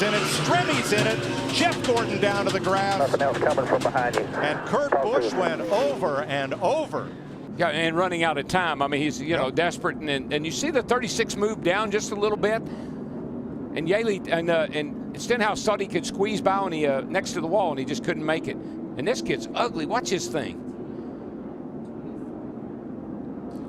Taylor's in it. Strimy's in it. Jeff Gordon down to the ground. Nothing else coming from behind you. And Kurt Busch went over and over. Yeah, and running out of time. I mean, he's, you know, desperate. And you see the 36 move down just a little bit. And Yaley and Stenhouse thought he could squeeze by on the next to the wall, and he just couldn't make it. And this kid's ugly. Watch his thing.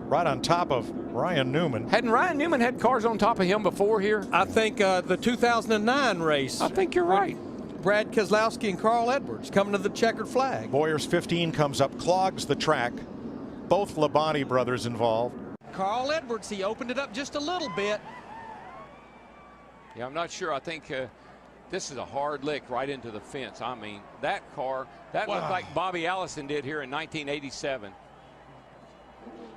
Right on top of Ryan Newman. Hadn't Ryan Newman had cars on top of him before here? I think the 2009 race. I think you're right. Brad Keselowski and Carl Edwards coming to the checkered flag. Boyer's 15 comes up, clogs the track. Both Labonte brothers involved. Carl Edwards, he opened it up just a little bit. Yeah, I'm not sure. I think this is a hard lick right into the fence. I mean, that car, that looked like Bobby Allison did here in 1987.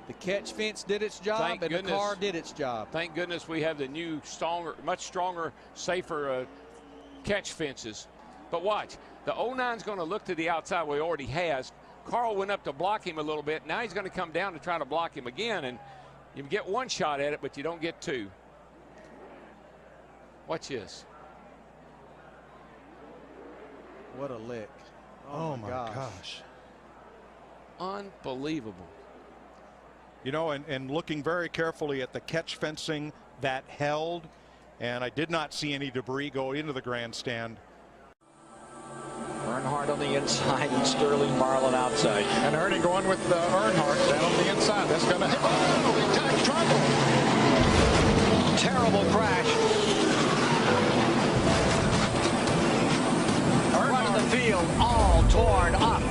The catch fence did its job, and the car did its job. Thank goodness we have the new, stronger, much stronger, safer catch fences. But watch, the 09's going to look to the outside where he already has. Carl went up to block him a little bit. Now he's going to come down to try to block him again, and you get one shot at it, but you don't get two. Watch this. What a lick. Oh my gosh. Unbelievable. You know, and looking very carefully at the catch fencing that held, and I did not see any debris go into the grandstand. Earnhardt on the inside and Sterling Marlin outside. And Ernie going with Earnhardt down on the inside. That's going to hit. Oh, big time trouble. Terrible crash. Front of the field all torn up.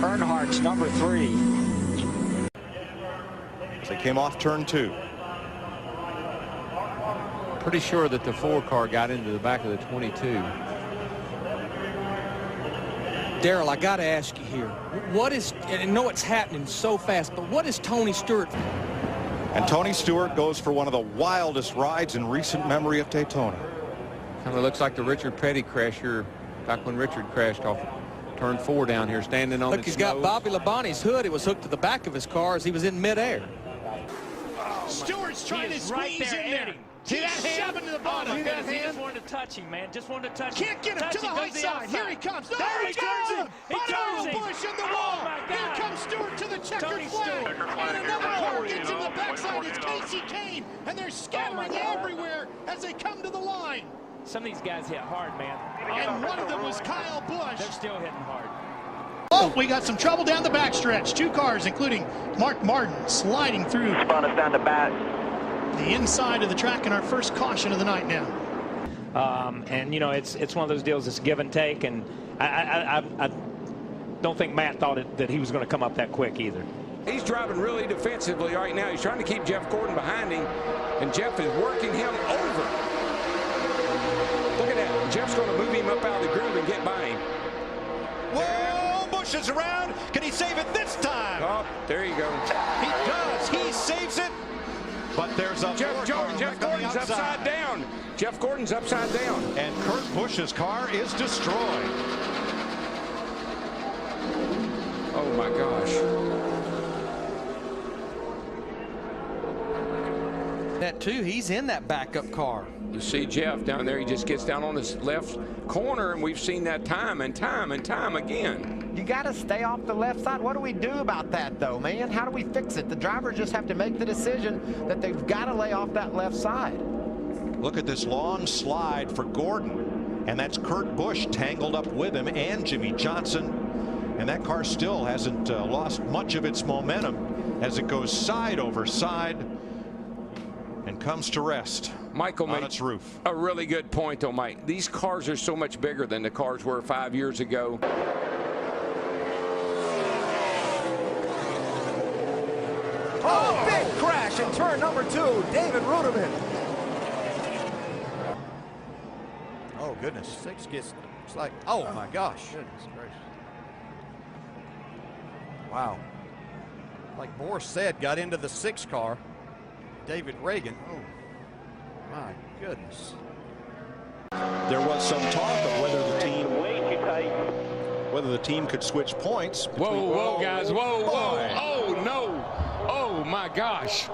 Earnhardt's number 3. As they came off turn 2. Pretty sure that the 4 car got into the back of the 22. Darrell, I got to ask you here. What is, and I know it's happening so fast, but what is Tony Stewart? And Tony Stewart goes for one of the wildest rides in recent memory of Daytona. Kind of looks like the Richard Petty crash here, back when Richard crashed off turn 4 down here, standing on Look, he's got Bobby Labonte's hood. It was hooked to the back of his car as he was in midair. Stewart's trying to squeeze in there. See that hand? Shoving to the bottom. He just wanted to touch him, man. Just wanted to touch him. Can't get him to the high side. Here he comes. No, there he turns him. He turns him. Busch in the wall. Here comes Stewart to the checkered flag. And another car gets in the backside. It's Casey Kane. And they're scattering everywhere as they come to the line. Some of these guys hit hard, man. And one of them was Kyle Busch. They're still hitting hard. Oh, we got some trouble down the backstretch. 2 cars, including Mark Martin, sliding through. Spun us down the back. The inside of the track in our first caution of the night now. And you know, it's one of those deals that's give and take, and I don't think Matt thought that he was going to come up that quick either. He's driving really defensively right now. He's trying to keep Jeff Gordon behind him, and Jeff is working him over. Look at that. Jeff's going to move him up out of the groove and get by him. Whoa, Busch is around. Can he save it this time? Oh, there you go. He does. He saves it. But there's a Jeff Gordon's upside down. Jeff Gordon's upside down. And Kurt Busch's car is destroyed. Oh my gosh. That too, he's in that backup car. You see Jeff down there, he just gets down on his left corner, and we've seen that time and time and time again. You got to stay off the left side. What do we do about that, though, man? How do we fix it? The drivers just have to make the decision that they've got to lay off that left side. Look at this long slide for Gordon, and that's Kurt Busch tangled up with him and Jimmy Johnson. And that car still hasn't lost much of its momentum as it goes side over side and comes to rest. Michael on made its roof. A really good point, though, Mike. These cars are so much bigger than the cars were 5 years ago. Oh, big crash in turn number 2. David Ruderman. Oh, goodness. 6 gets, it's like, oh, my gosh. Goodness gracious. Wow. Like Boris said, got into the 6 car. David Reagan. Oh, my goodness. There was some talk of whether the team could switch points. Whoa, guys. Whoa. Oh, no. Oh, Oh, my gosh.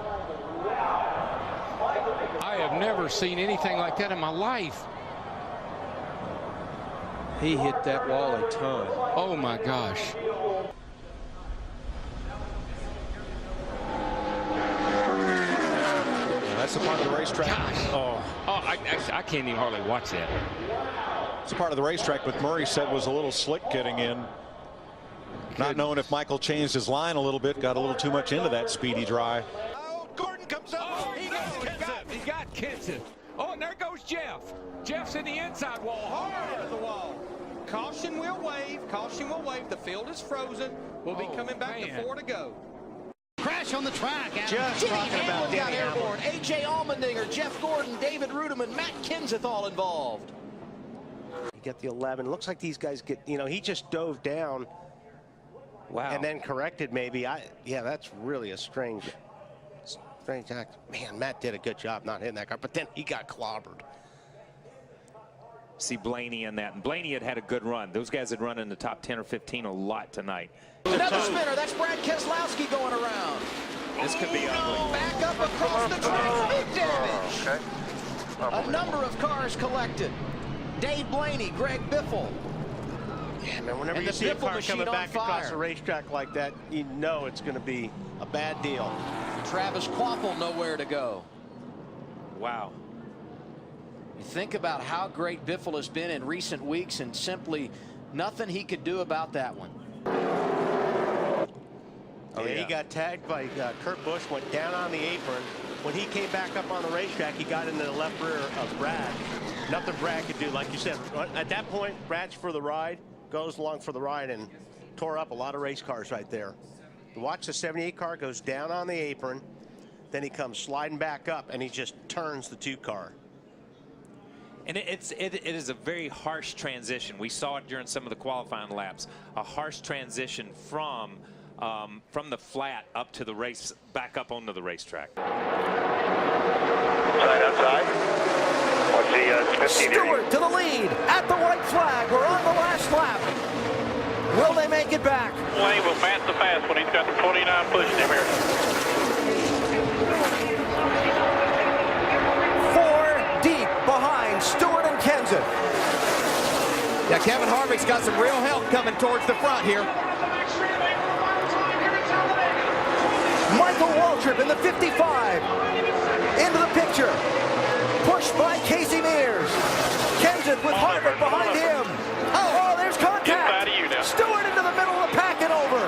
I have never seen anything like that in my life. He hit that wall a ton. Oh, my gosh. That's a part of the racetrack. I can't even hardly watch that. It's a part of the racetrack, but Murray said was a little slick getting in. Not knowing if Michael changed his line a little bit, got a little too much into that speedy dry. Oh, Gordon comes up. Oh, he got Kenseth. Oh, and there goes Jeff. Jeff's in the inside wall, hard into the wall. Caution will wave. Caution will wave. The field is frozen. We'll be coming back to 4 to go. Crash on the track. Just Jimmy talking about Hamlin got Denny airborne. A.J. Allmendinger, Jeff Gordon, David Rudiman, Matt Kenseth all involved. You get the 11. Looks like these guys get, you know, he just dove down. Wow. And then corrected maybe. Yeah, that's really a strange act. Man, Matt did a good job not hitting that car, but then he got clobbered. See Blaney in that. And Blaney had a good run. Those guys had run in the top 10 or 15 a lot tonight. Another spinner. That's Brad Keselowski going around. This could be ugly. Back up across the track. Big damage. A number of cars collected. Dave Blaney, Greg Biffle. Yeah, man, whenever you see a car coming back across a racetrack like that, you know it's going to be a bad deal. Travis Kvapil nowhere to go. Wow. You think about how great Biffle has been in recent weeks and simply nothing he could do about that one. Oh, yeah, he got tagged by Kurt Busch, went down on the apron. When he came back up on the racetrack, he got into the left rear of Brad. Nothing Brad could do. Like you said, at that point, Brad's for the ride, goes along for the ride, and tore up a lot of race cars right there. Watch the 78 car goes down on the apron, then he comes sliding back up, and he just turns the 2 car. And it is a very harsh transition. We saw it during some of the qualifying laps. A harsh transition from the flat up to the race, back up onto the racetrack. Outside. What's the 15 Stewart to the lead at the white flag. We're on the last lap. Will they make it back? Wayne will pass the fast when he's got the 49 pushing him here. 4 deep behind Stewart and Kenseth. Yeah, Kevin Harvick's got some real help coming towards the front here. Michael Waltrip in the 55. Into the picture. Pushed by Casey Mears. Kenseth with Harvick behind him. Oh, there's contact. Stewart into the middle of the pack and over.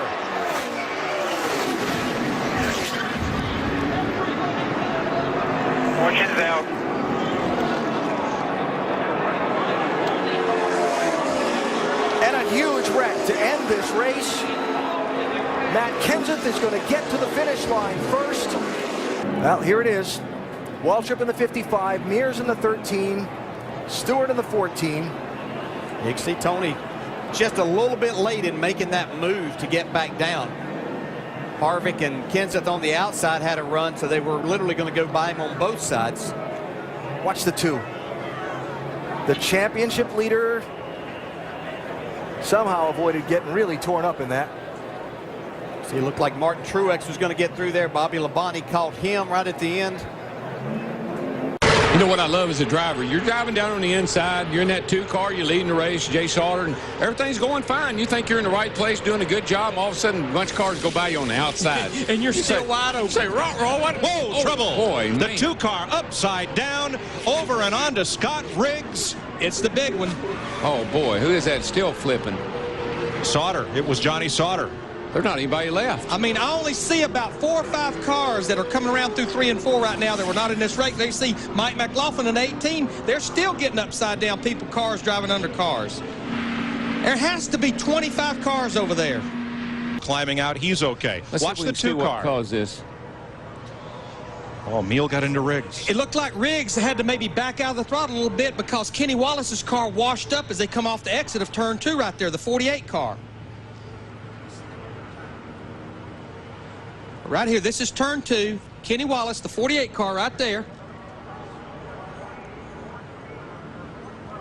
Fortune's out. And a huge wreck to end this race. Matt Kenseth is going to get to the finish line first. Well, here it is. Waltrip in the 55, Mears in the 13, Stewart in the 14. You can see Tony just a little bit late in making that move to get back down. Harvick and Kenseth on the outside had a run, so they were literally going to go by him on both sides. Watch the 2. The championship leader somehow avoided getting really torn up in that. See, it looked like Martin Truex was going to get through there. Bobby Labonte caught him right at the end. You know what I love as a driver? You're driving down on the inside. You're in that 2 car. You're leading the race, Jay Sauter, and everything's going fine. You think you're in the right place, doing a good job, and all of a sudden, a bunch of cars go by you on the outside. And you're still wide open. Say, roll, what? Whoa, trouble. Boy, the man. 2 car upside down, over and on to Scott Riggs. It's the big one. Oh, boy, who is that still flipping? Sauter. It was Johnny Sauter. There's not anybody left. I mean, I only see about 4 or 5 cars that are coming around through 3 and 4 right now that were not in this race. They see Mike McLaughlin in 18. They're still getting upside down cars driving under cars. There has to be 25 cars over there. Climbing out, he's okay. Watch the 2 car. What caused this? Oh, Meal got into Riggs. It looked like Riggs had to maybe back out of the throttle a little bit because Kenny Wallace's car washed up as they come off the exit of turn 2 right there, the 48 car. Right here, this is turn 2. Kenny Wallace, the 48 car right there.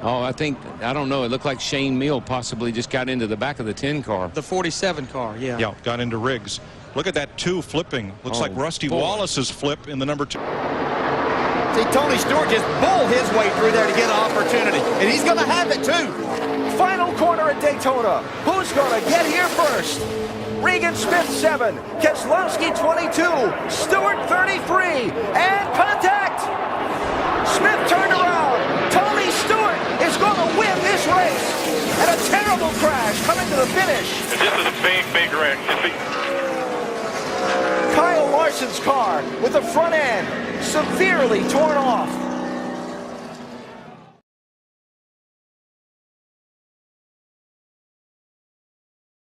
Oh, I don't know. It looked like Shane Meal possibly just got into the back of the 10 car. The 47 car, yeah. Yeah, got into Riggs. Look at that 2 flipping. Looks like Rusty Wallace's flip in the number 2. See, Tony Stewart just bulled his way through there to get an opportunity, and he's going to have it too. Final corner at Daytona. Who's going to get here first? Regan Smith 7, Keselowski 22, Stewart 33, and contact! Smith turned around. Tony Stewart is going to win this race. And a terrible crash coming to the finish. This is a big, big wreck. Kyle Larson's car with the front end severely torn off.